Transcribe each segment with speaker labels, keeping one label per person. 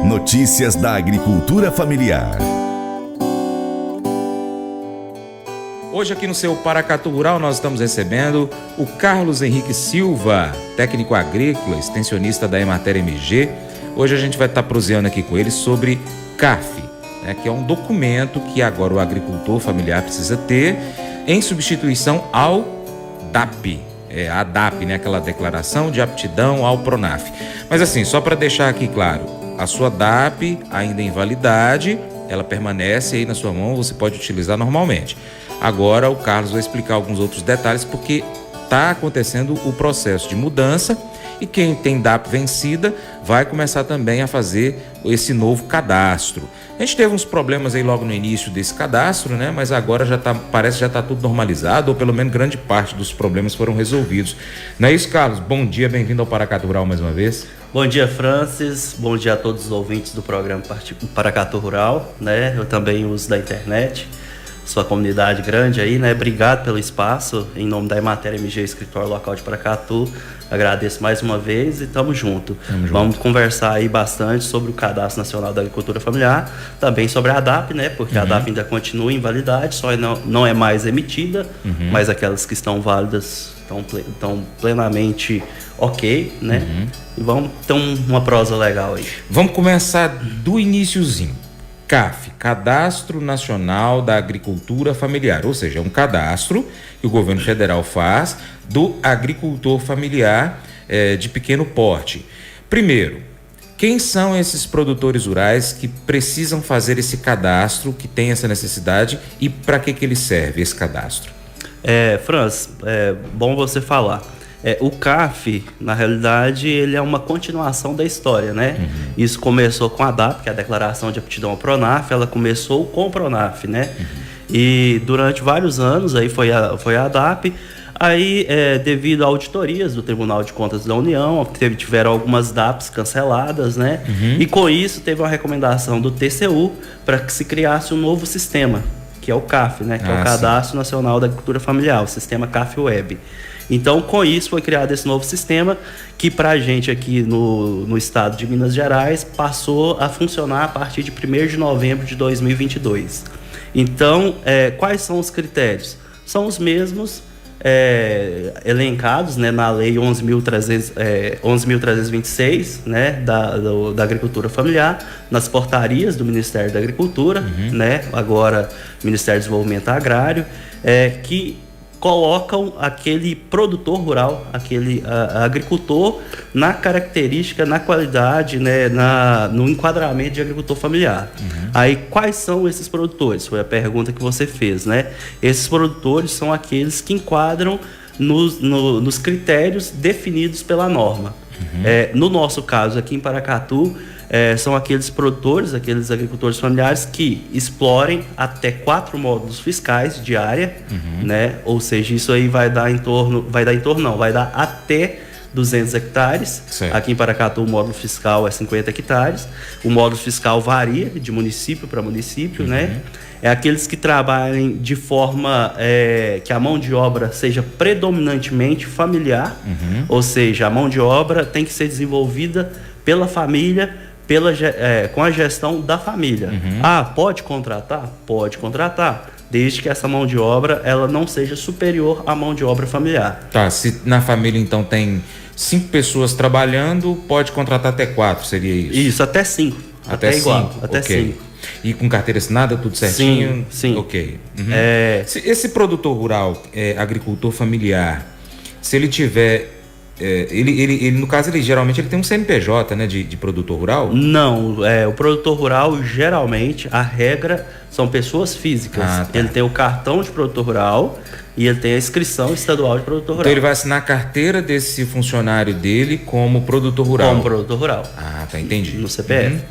Speaker 1: Notícias da agricultura familiar.
Speaker 2: Hoje aqui no seu Paracatu Rural nós estamos recebendo o Carlos Henrique Silva, técnico agrícola, extensionista da Emater MG. Hoje a gente vai estar proseando aqui com ele sobre CAF, que é um documento que agora o agricultor familiar precisa ter em substituição ao DAP. A DAP, aquela declaração de aptidão ao PRONAF. Mas assim, só para deixar aqui claro, a sua DAP ainda em validade, ela permanece aí na sua mão, você pode utilizar normalmente. Agora o Carlos vai explicar alguns outros detalhes porque está acontecendo o processo de mudança e quem tem DAP vencida vai começar também a fazer esse novo cadastro. A gente teve uns problemas aí logo no início desse cadastro, mas agora parece que já está tudo normalizado, ou pelo menos grande parte dos problemas foram resolvidos. Não é isso, Carlos? Bom dia, bem-vindo ao Paracatu Rural mais uma vez.
Speaker 3: Bom dia, Francis. Bom dia a todos os ouvintes do programa Paracatu Rural, Eu também uso da internet. Sua comunidade grande aí, Obrigado pelo espaço. Em nome da Emater MG, escritório local de Paracatu, agradeço mais uma vez e tamo junto. Vamos conversar aí bastante sobre o Cadastro Nacional da Agricultura Familiar, também sobre a DAP, porque a DAP ainda continua em validade, só não é mais emitida, mas aquelas que estão válidas estão plenamente ok, E vamos ter uma prosa legal aí.
Speaker 2: Vamos começar do iniciozinho. CAF, Cadastro Nacional da Agricultura Familiar, ou seja, é um cadastro que o governo federal faz do agricultor familiar de pequeno porte. Primeiro, quem são esses produtores rurais que precisam fazer esse cadastro, que tem essa necessidade e para que ele serve esse cadastro?
Speaker 3: Franz, é bom você falar. O CAF, na realidade, ele é uma continuação da história, Isso começou com a DAP, que é a Declaração de Aptidão ao PRONAF, ela começou com o PRONAF, E durante vários anos, aí foi a DAP, aí devido a auditorias do Tribunal de Contas da União, tiveram algumas DAPs canceladas, E com isso teve uma recomendação do TCU para que se criasse um novo sistema, que é o CAF, que é o Cadastro Nacional da Agricultura Familiar, o sistema CAF Web. Então, com isso, foi criado esse novo sistema que, para a gente aqui no estado de Minas Gerais, passou a funcionar a partir de 1º de novembro de 2022. Então, quais são os critérios? São os mesmos elencados na Lei 11.326, da Agricultura Familiar, nas portarias do Ministério da Agricultura, agora Ministério do Desenvolvimento Agrário, que colocam aquele produtor rural, aquele agricultor na característica, na qualidade, no enquadramento de agricultor familiar. Aí, quais são esses produtores? Foi a pergunta que você fez, Esses produtores são aqueles que enquadram nos critérios definidos pela norma. No nosso caso, aqui em Paracatu, são aqueles produtores, aqueles agricultores familiares que explorem até 4 módulos fiscais de área, Ou seja, isso aí vai dar até 200 hectares.
Speaker 2: Certo.
Speaker 3: Aqui em Paracatu o módulo fiscal é 50 hectares. O módulo fiscal varia de município para município, É aqueles que trabalhem de forma que a mão de obra seja predominantemente familiar, ou seja, a mão de obra tem que ser desenvolvida pela família, com a gestão da família. Pode contratar? Pode contratar, desde que essa mão de obra ela não seja superior à mão de obra familiar.
Speaker 2: Se na família então tem 5 pessoas trabalhando, pode contratar até 4, seria isso?
Speaker 3: Isso, até 5. Até igual, até 5.
Speaker 2: E com carteira assinada, tudo certinho?
Speaker 3: Sim.
Speaker 2: Ok. Esse produtor rural, agricultor familiar, se ele tiver... Ele no caso, geralmente ele tem um CNPJ, de produtor rural?
Speaker 3: Não, o produtor rural, geralmente, a regra são pessoas físicas. Ele tem o cartão de produtor rural e ele tem a inscrição estadual de produtor rural.
Speaker 2: Então ele vai assinar a carteira desse funcionário dele como produtor rural?
Speaker 3: Como produtor rural.
Speaker 2: Entendi.
Speaker 3: No CPF.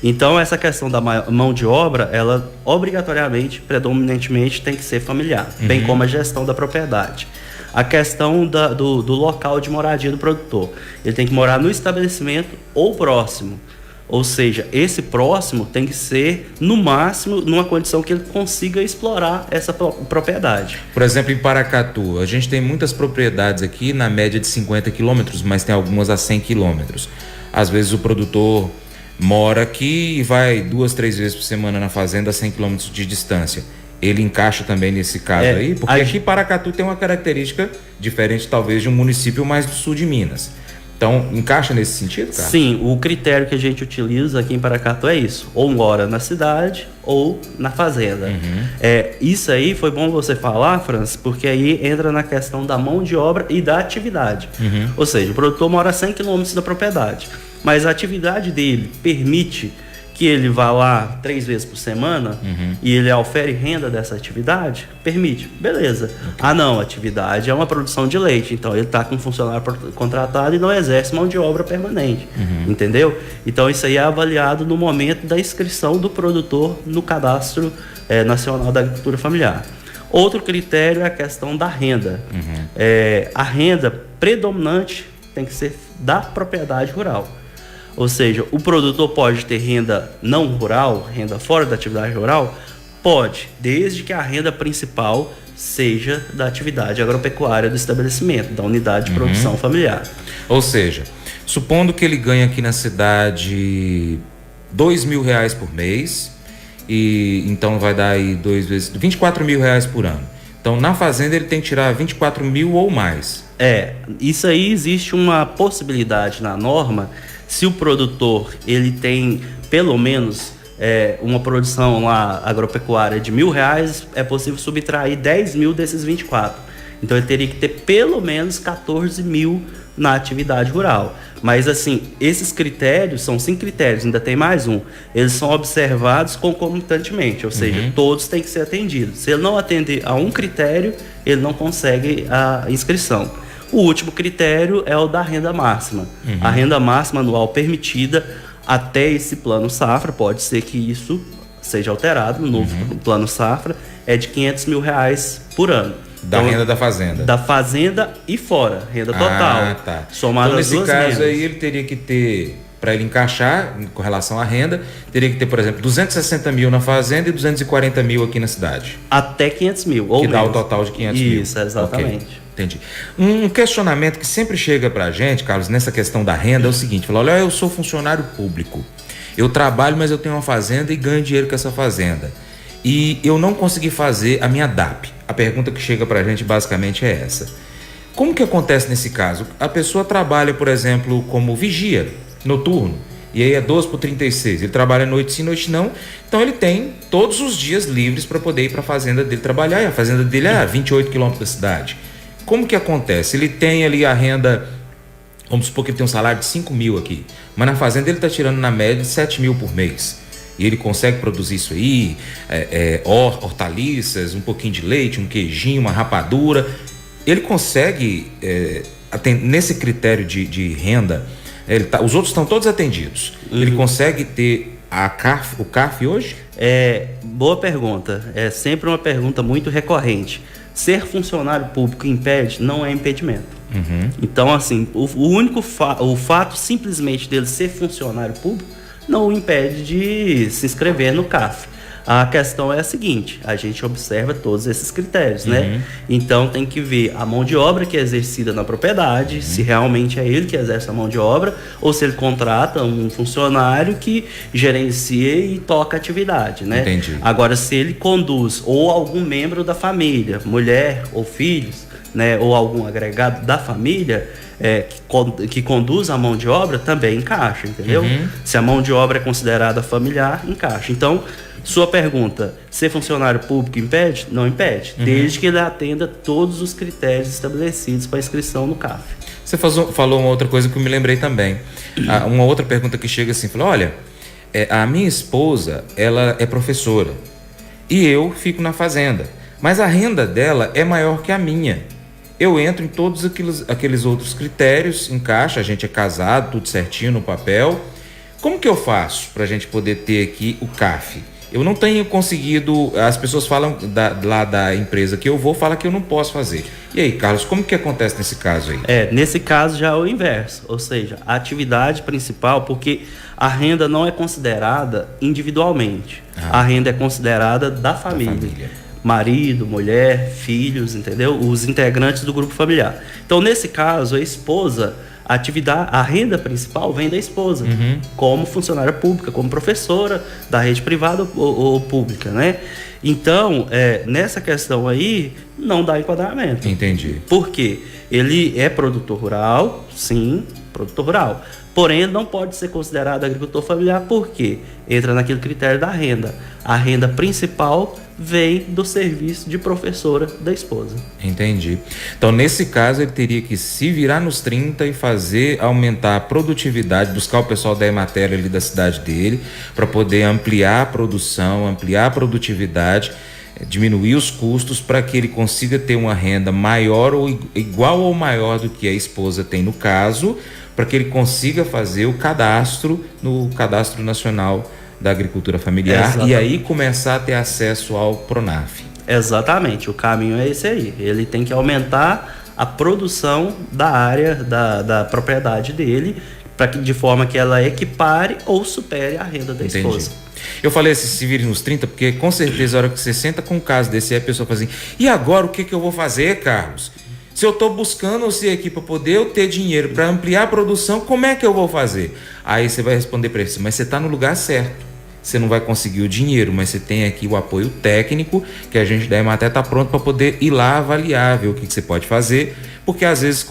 Speaker 3: Então, essa questão da mão de obra, ela obrigatoriamente, predominantemente, tem que ser familiar, bem como a gestão da propriedade. A questão do local de moradia do produtor. Ele tem que morar no estabelecimento ou próximo. Ou seja, esse próximo tem que ser, no máximo, numa condição que ele consiga explorar essa propriedade.
Speaker 2: Por exemplo, em Paracatu, a gente tem muitas propriedades aqui na média de 50 quilômetros, mas tem algumas a 100 quilômetros. Às vezes o produtor mora aqui e vai 2, 3 vezes por semana na fazenda a 100 quilômetros de distância. Ele encaixa também nesse caso aí? Porque aqui Paracatu tem uma característica diferente, talvez, de um município mais do sul de Minas. Então, encaixa nesse sentido, cara?
Speaker 3: Sim, o critério que a gente utiliza aqui em Paracatu é isso. Ou mora na cidade ou na fazenda. Isso aí foi bom você falar, Francis, porque aí entra na questão da mão de obra e da atividade. Ou seja, o produtor mora a 100 quilômetros da propriedade, mas a atividade dele permite que ele vá lá 3 vezes por semana e ele ofere renda dessa atividade, permite, beleza. Ah não, a atividade é uma produção de leite, então ele está com um funcionário contratado e não exerce mão de obra permanente, entendeu? Então isso aí é avaliado no momento da inscrição do produtor no Cadastro Nacional da Agricultura Familiar. Outro critério é a questão da renda. A renda predominante tem que ser da propriedade rural. Ou seja, o produtor pode ter renda não rural, renda fora da atividade rural? Pode, desde que a renda principal seja da atividade agropecuária do estabelecimento, da unidade de produção familiar.
Speaker 2: Ou seja, supondo que ele ganha aqui na cidade R$2.000 por mês, e então vai dar aí 2 vezes R$24.000 por ano. Então, na fazenda ele tem que tirar 24 mil ou mais.
Speaker 3: Isso aí existe uma possibilidade na norma. Se o produtor ele tem pelo menos uma produção lá agropecuária de R$1.000, é possível subtrair 10 mil desses 24. Então ele teria que ter pelo menos 14 mil na atividade rural. Mas assim, esses critérios são 5 critérios, ainda tem mais um. Eles são observados concomitantemente, ou seja, todos têm que ser atendidos. Se ele não atender a um critério, ele não consegue a inscrição. O último critério é o da renda máxima. A renda máxima anual permitida até esse plano safra, pode ser que isso seja alterado no novo plano safra, é de R$500 mil por ano.
Speaker 2: Da renda da fazenda.
Speaker 3: Da fazenda e fora, renda total.
Speaker 2: Tá.
Speaker 3: Somado
Speaker 2: então,
Speaker 3: as
Speaker 2: nesse
Speaker 3: duas
Speaker 2: caso
Speaker 3: rendas.
Speaker 2: aí, ele teria que ter, para ele encaixar com relação à renda, teria que ter, por exemplo, 260 mil na fazenda e 240 mil aqui na cidade.
Speaker 3: Até 500 mil, ou
Speaker 2: que
Speaker 3: menos.
Speaker 2: dá o total de 500 mil.
Speaker 3: Isso, exatamente.
Speaker 2: Okay. Entendi. Um questionamento que sempre chega pra gente, Carlos, nessa questão da renda é o seguinte: fala, olha, eu sou funcionário público, eu trabalho, mas eu tenho uma fazenda e ganho dinheiro com essa fazenda, e eu não consegui fazer a minha DAP. A pergunta que chega pra gente basicamente é essa: como que acontece nesse caso? A pessoa trabalha, por exemplo, como vigia noturno, e aí é 12 por 36, ele trabalha noite sim, noite não, então ele tem todos os dias livres para poder ir para a fazenda dele trabalhar, e a fazenda dele é a 28 quilômetros da cidade. Como que acontece? Ele tem ali a renda, vamos supor que ele tem um salário de 5 mil aqui, mas na fazenda ele está tirando na média de 7 mil por mês. E ele consegue produzir isso aí, hortaliças, um pouquinho de leite, um queijinho, uma rapadura. Ele consegue, nesse critério de renda, os outros estão todos atendidos. Ele consegue ter o CAF hoje?
Speaker 3: Boa pergunta. É sempre uma pergunta muito recorrente. Ser funcionário público impede? Não é impedimento. Então, assim, o fato simplesmente dele ser funcionário público não o impede de se inscrever no CAF. A questão é a seguinte: a gente observa todos esses critérios, né? Então tem que ver a mão de obra que é exercida na propriedade, se realmente é ele que exerce a mão de obra, ou se ele contrata um funcionário que gerencia e toca a atividade, né?
Speaker 2: Entendi.
Speaker 3: Agora, se ele conduz ou algum membro da família, mulher ou filhos, né, ou algum agregado da família que conduz a mão de obra, também encaixa, entendeu? Se a mão de obra é considerada familiar, encaixa. Então, sua pergunta: ser funcionário público impede? Não impede, desde que ele atenda todos os critérios estabelecidos para inscrição no CAF.
Speaker 2: Você falou uma outra coisa que eu me lembrei também. Uma outra pergunta que chega assim, falou: olha, a minha esposa, ela é professora e eu fico na fazenda, mas a renda dela é maior que a minha. Eu entro em todos aqueles outros critérios, encaixa, a gente é casado, tudo certinho no papel. Como que eu faço para a gente poder ter aqui o CAF? Eu não tenho conseguido, as pessoas falam lá da empresa que eu vou, falam que eu não posso fazer. E aí, Carlos, como que acontece nesse caso aí?
Speaker 3: Nesse caso já é o inverso, ou seja, a atividade principal, porque a renda não é considerada individualmente, a renda é considerada da família. Marido, mulher, filhos, entendeu? Os integrantes do grupo familiar. Então, nesse caso, a esposa, a renda principal vem da esposa, como funcionária pública, como professora da rede privada ou pública, né? Então, nessa questão aí, não dá enquadramento.
Speaker 2: Entendi.
Speaker 3: Por quê? Ele é produtor rural, sim, produtor rural. Porém, ele não pode ser considerado agricultor familiar, porque entra naquele critério da renda. A renda principal vem do serviço de professora da esposa.
Speaker 2: Entendi. Então, nesse caso, ele teria que se virar nos 30 e aumentar a produtividade, buscar o pessoal da Emater ali da cidade dele, para poder ampliar a produção, ampliar a produtividade, diminuir os custos, para que ele consiga ter uma renda maior ou igual ou maior do que a esposa tem no caso, para que ele consiga fazer o cadastro no Cadastro Nacional da Agricultura Familiar. Exatamente. E aí começar a ter acesso ao PRONAF.
Speaker 3: Exatamente, o caminho é esse aí. Ele tem que aumentar a produção da área, da propriedade dele, de forma que ela equipare ou supere a renda da esposa.
Speaker 2: Eu falei se vire nos 30, porque com certeza a hora que você senta com um caso desse, aí a pessoa fala assim, e agora o que eu vou fazer, Carlos? Se eu estou buscando você aqui para poder eu ter dinheiro para ampliar a produção, como é que eu vou fazer? Aí você vai responder para ele, mas você está no lugar certo. Você não vai conseguir o dinheiro, mas você tem aqui o apoio técnico, que a gente da Emater está pronto para poder ir lá avaliar, ver o que você pode fazer, porque às vezes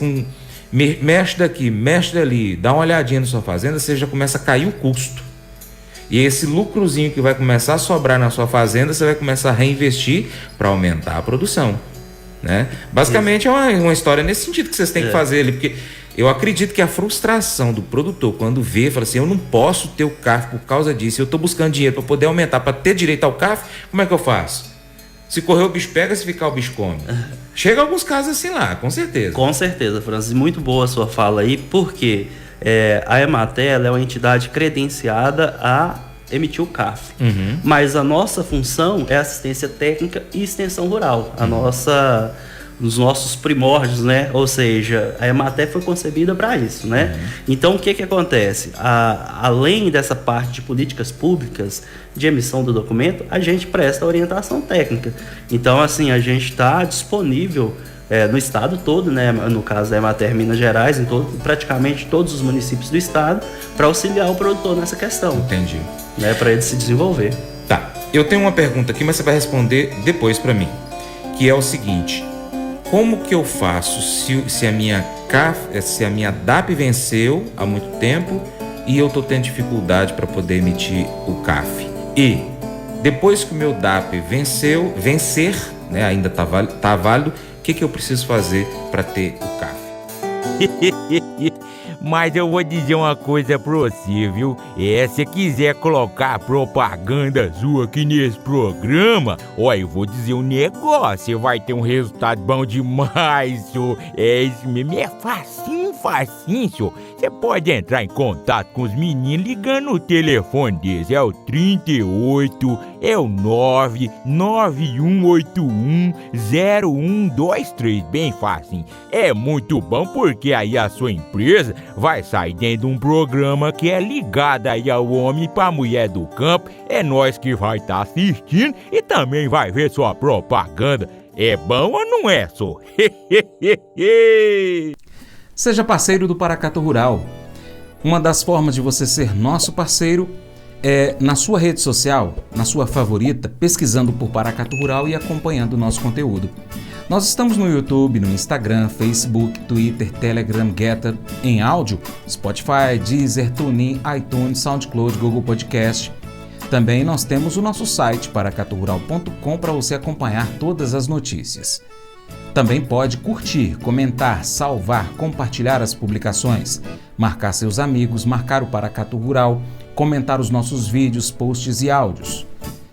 Speaker 2: mexe daqui, mexe dali, dá uma olhadinha na sua fazenda, você já começa a cair o custo. E esse lucrozinho que vai começar a sobrar na sua fazenda, você vai começar a reinvestir para aumentar a produção. Né? Basicamente é uma história nesse sentido que vocês têm que fazer ali, porque eu acredito que a frustração do produtor quando vê, fala assim, eu não posso ter o CAF por causa disso, eu estou buscando dinheiro para poder aumentar, para ter direito ao CAF, como é que eu faço? Se correr o bicho pega, se ficar o bicho come. Chega alguns casos assim lá, com certeza.
Speaker 3: Com certeza, Francis, muito boa a sua fala aí, porque a Emater é uma entidade credenciada a emitir o CAF. Mas a nossa função é assistência técnica e extensão rural. Os nossos primórdios, né? Ou seja, a Emater foi concebida para isso, né? Então, o que acontece? Além dessa parte de políticas públicas, de emissão do documento, a gente presta orientação técnica. Então, assim, a gente está disponível no estado todo, né? No caso da Emater Minas Gerais, em praticamente todos os municípios do estado, para auxiliar o produtor nessa questão.
Speaker 2: Entendi.
Speaker 3: Né, para ele se desenvolver.
Speaker 2: Tá, eu tenho uma pergunta aqui, mas você vai responder depois para mim, que é o seguinte: como que eu faço se a minha DAP venceu há muito tempo e eu tô tendo dificuldade para poder emitir o CAF? E depois que o meu DAP vencer, né, ainda tá válido, o que eu preciso fazer para ter o CAF?
Speaker 4: Mas eu vou dizer uma coisa pra você, viu? Se quiser colocar propaganda sua aqui nesse programa, eu vou dizer um negócio, você vai ter um resultado bom demais, senhor. Isso mesmo, é facinho, senhor. Você pode entrar em contato com os meninos ligando o telefone deles, é o 38, é o 991810123, bem facinho. É muito bom porque aí a sua empresa vai sair dentro de um programa que é ligado aí ao homem para a mulher do campo. É nós que vai estar assistindo e também vai ver sua propaganda. É bom ou não é, só?
Speaker 5: Seja parceiro do Paracato Rural. Uma das formas de você ser nosso parceiro é na sua rede social, na sua favorita, pesquisando por Paracato Rural e acompanhando o nosso conteúdo. Nós estamos no YouTube, no Instagram, Facebook, Twitter, Telegram, Getter, em áudio, Spotify, Deezer, TuneIn, iTunes, SoundCloud, Google Podcast. Também nós temos o nosso site, paracaturural.com, para você acompanhar todas as notícias. Também pode curtir, comentar, salvar, compartilhar as publicações, marcar seus amigos, marcar o Paracato Rural, comentar os nossos vídeos, posts e áudios.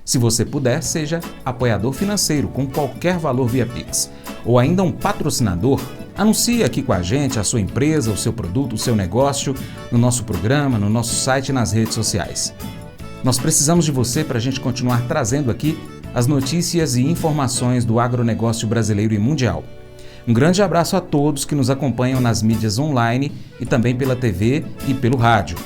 Speaker 5: Se você puder, seja apoiador financeiro com qualquer valor via Pix, ou ainda um patrocinador, anuncie aqui com a gente a sua empresa, o seu produto, o seu negócio, no nosso programa, no nosso site e nas redes sociais. Nós precisamos de você para a gente continuar trazendo aqui as notícias e informações do agronegócio brasileiro e mundial. Um grande abraço a todos que nos acompanham nas mídias online e também pela TV e pelo rádio.